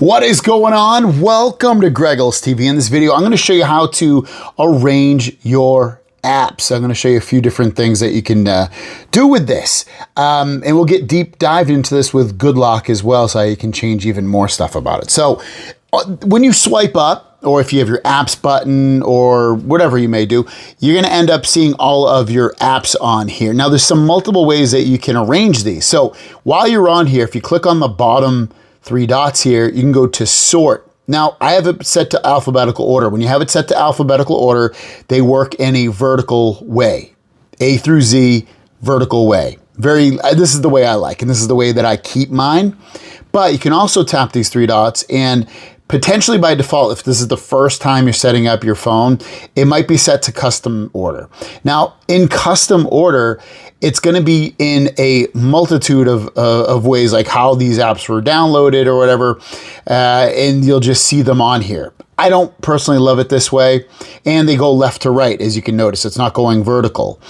What is going on? Welcome to Greggles TV. In this video, I'm going to show you how to arrange your apps. I'm going to show you a few different things that you can do with this. And we'll get deep dived into this with Good Lock as well, so you can change even more stuff about it. So when you swipe up, or if you have your apps button or whatever you may do, you're going to end up seeing all of your apps on here. Now, there's some multiple ways that you can arrange these. So while you're on here, if you click on the bottom three dots here, you can go to sort. Now, I have it set to alphabetical order. When you have it set to alphabetical order, they work in a vertical way, A through Z, vertical way. This is the way I like, and this is the way that I keep mine. But you can also tap these three dots, and potentially by default, if this is the first time you're setting up your phone, it might be set to custom order. Now, in custom order, it's going to be in a multitude of ways, like how these apps were downloaded or whatever, and you'll just see them on here. I don't personally love it this way, and they go left to right, as you can notice. It's not going vertical.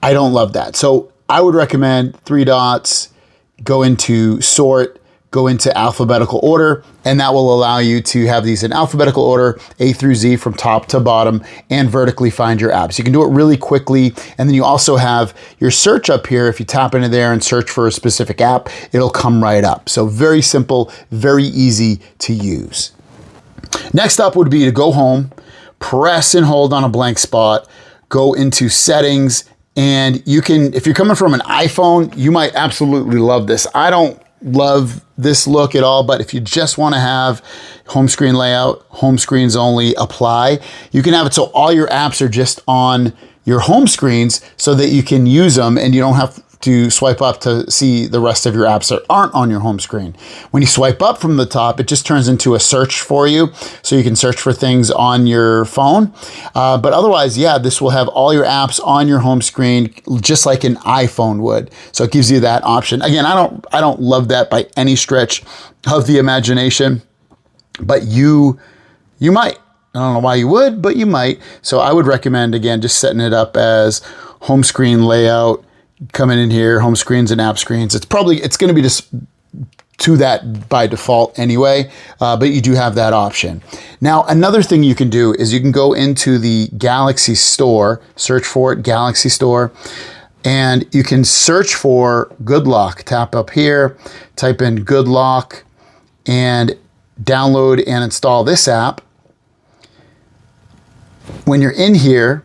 I don't love that. So I would recommend three dots, go into sort, go into alphabetical order, and that will allow you to have these in alphabetical order, A through Z from top to bottom, and vertically find your apps. You can do it really quickly, and then you also have your search up here. If you tap into there and search for a specific app, it'll come right up. So very simple, very easy to use. Next up would be to go home, press and hold on a blank spot, go into settings, and you can, if you're coming from an iPhone, you might absolutely love this. I don't love this look at all, but if you just want to have home screen layout, home screens only, apply, you can have it so all your apps are just on your home screens so that you can use them and you don't have to swipe up to see the rest of your apps that aren't on your home screen. When you swipe up from the top, it just turns into a search for you, so you can search for things on your phone. But otherwise, yeah, this will have all your apps on your home screen, just like an iPhone would. So it gives you that option. Again, I don't love that by any stretch of the imagination, but you might. I don't know why you would, but you might. So I would recommend, again, just setting it up as home screen layout, coming in here, home screens and app screens. It's going to be just to that by default anyway, but you do have that option. Now, another thing you can do is you can go into the Galaxy Store, search for it, Galaxy Store, and you can search for Good Lock. Tap up here, type in Good Lock, and download and install this app. When you're in here,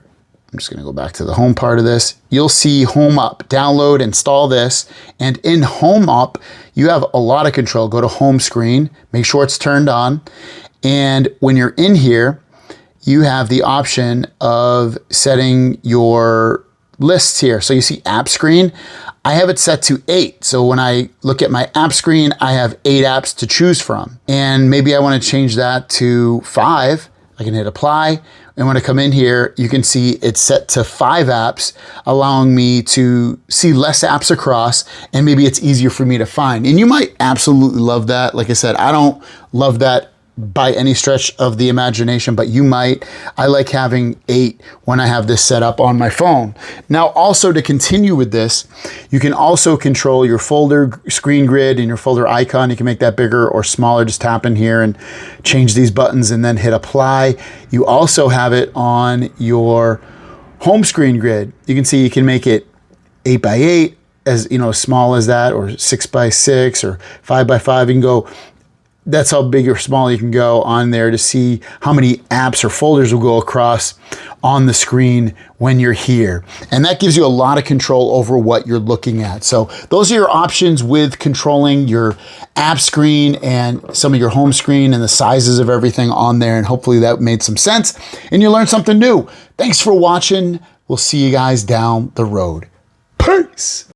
I'm just going to go back to the home part of this. You'll see Home Up, download, install this. And in Home Up, you have a lot of control. Go to home screen, make sure it's turned on. And when you're in here, you have the option of setting your lists here. So you see app screen. I have it set to 8. So when I look at my app screen, I have 8 apps to choose from. And maybe I want to change that to 5. I can hit apply. And when I come in here, you can see it's set to 5 apps, allowing me to see less apps across, and maybe it's easier for me to find. And you might absolutely love that. Like I said, I don't love that by any stretch of the imagination, but you might. I like having 8 when I have this set up on my phone. Now, also to continue with this, you can also control your folder screen grid and your folder icon. You can make that bigger or smaller. Just tap in here and change these buttons and then hit apply. You also have it on your home screen grid. You can see you can make it 8 by 8, as small as that, or 6 by 6, or 5 by 5. You can go. That's how big or small you can go on there to see how many apps or folders will go across on the screen when you're here. And that gives you a lot of control over what you're looking at. So those are your options with controlling your app screen and some of your home screen and the sizes of everything on there. And hopefully that made some sense and you learned something new. Thanks for watching. We'll see you guys down the road. Peace.